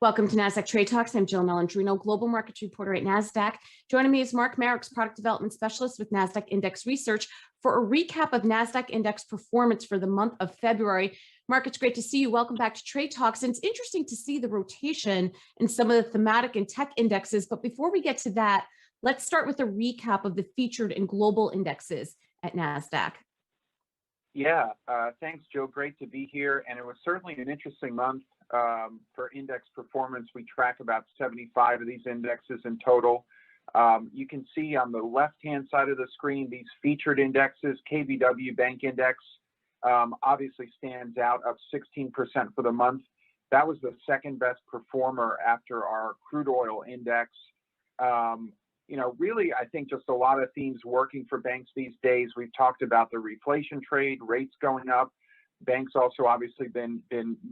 Welcome to Nasdaq Trade Talks. I'm Jill Malandrino, Global Markets Reporter at Nasdaq. Joining me is Mark Marex, Product Development Specialist with Nasdaq Index Research, for a recap of Nasdaq Index performance for the month of February. Mark, it's great to see you. Welcome back to Trade Talks. And it's interesting to see the rotation in some of the thematic and tech indexes. But before we get to that, let's start with a recap of the featured and global indexes at Nasdaq. Yeah, thanks, Joe. Great to be here. And it was certainly an interesting month for index performance. We track about 75 of these indexes in total. You can see on the left-hand side of the screen, these featured indexes. KBW Bank Index obviously stands out, up 16% for the month. That was the second best performer after our crude oil index. Really, I think just a lot of themes working for banks these days. We've talked about the reflation trade, rates going up. Banks also obviously been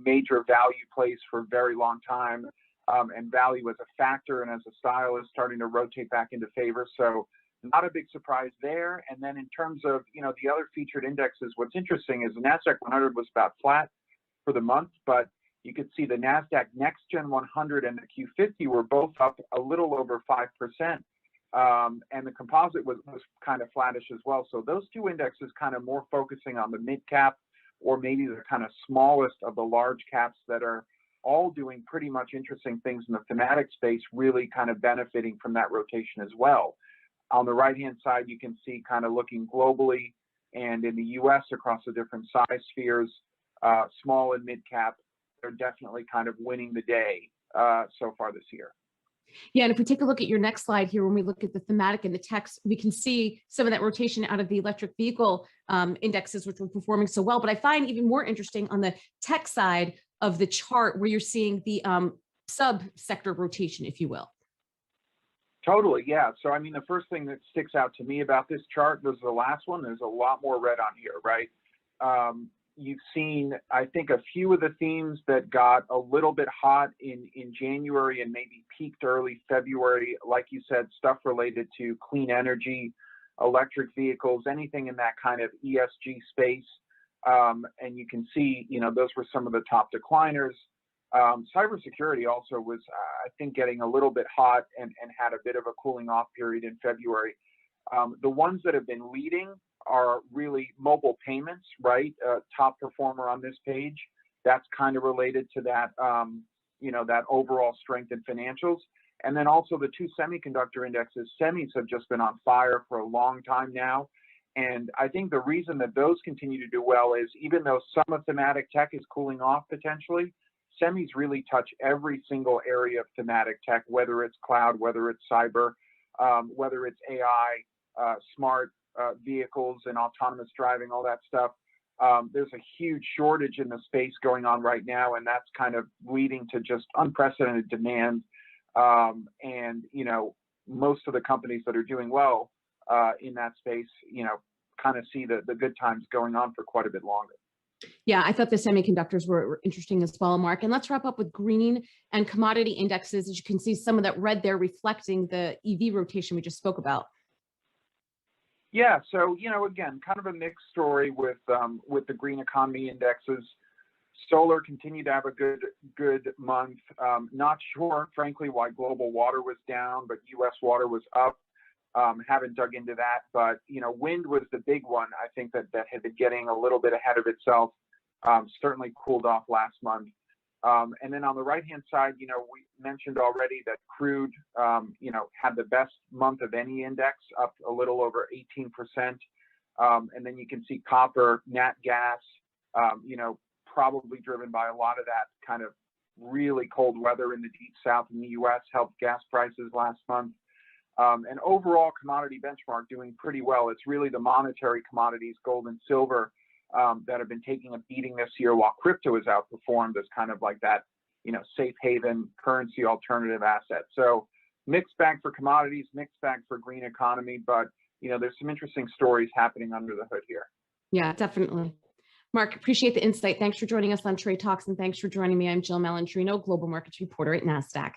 major value plays for a very long time, and value as a factor and as a style is starting to rotate back into favor. So not a big surprise there. And then in terms of, the other featured indexes, what's interesting is the Nasdaq 100 was about flat for the month, but you could see the Nasdaq Next Gen 100 and the Q50 were both up a little over 5%. And the composite was kind of flattish as well. So those two indexes kind of more focusing on the mid cap, or maybe the kind of smallest of the large caps that are all doing pretty much interesting things in the thematic space, really kind of benefiting from that rotation as well. On the right-hand side, you can see kind of looking globally and in the US across the different size spheres, small and mid cap, they're definitely kind of winning the day so far this year. Yeah, and if we take a look at your next slide here, when we look at the thematic and the techs, we can see some of that rotation out of the electric vehicle indexes, which were performing so well. But I find even more interesting on the tech side of the chart, where you're seeing the sub-sector rotation, if you will. Totally, yeah. So, I mean, the first thing that sticks out to me about this chart was the last one. There's a lot more red on here, right? You've seen, I think, a few of the themes that got a little bit hot in January and maybe peaked early February. Like you said, stuff related to clean energy, electric vehicles, anything in that kind of ESG space. And you can see, those were some of the top decliners. Cybersecurity also was, I think, getting a little bit hot and had a bit of a cooling off period in February. The ones that have been leading are really mobile payments, right? Top performer on this page. That's kind of related to that, that overall strength in financials. And then also the two semiconductor indexes. Semis have just been on fire for a long time now. And I think the reason that those continue to do well is, even though some of thematic tech is cooling off potentially, semis really touch every single area of thematic tech, whether it's cloud, whether it's cyber, whether it's AI, smart vehicles and autonomous driving, all that stuff. There's a huge shortage in the space going on right now, and that's kind of leading to just unprecedented demand. And, most of the companies that are doing well in that space, kind of see the good times going on for quite a bit longer. Yeah, I thought the semiconductors were interesting as well, Mark. And let's wrap up with green and commodity indexes. As you can see, some of that red there reflecting the EV rotation we just spoke about. Yeah, so, again, kind of a mixed story with the green economy indexes. Solar continued to have a good month. Not sure, frankly, why global water was down, but U.S. water was up. Haven't dug into that, but, wind was the big one. I think that had been getting a little bit ahead of itself. Certainly cooled off last month. And then on the right-hand side, we mentioned already that crude, had the best month of any index, up a little over 18%. And then you can see copper, nat gas, probably driven by a lot of that kind of really cold weather in the deep south in the U.S. helped gas prices last month. And overall commodity benchmark doing pretty well. It's really the monetary commodities, gold and silver, that have been taking a beating this year, while crypto is outperformed as kind of like that, safe haven currency alternative asset. So mixed bag for commodities, mixed bag for green economy, but there's some interesting stories happening under the hood here. Yeah, definitely. Mark, appreciate the insight. Thanks for joining us on Trade Talks, and thanks for joining me. I'm Jill Malandrino, Global Markets Reporter at Nasdaq.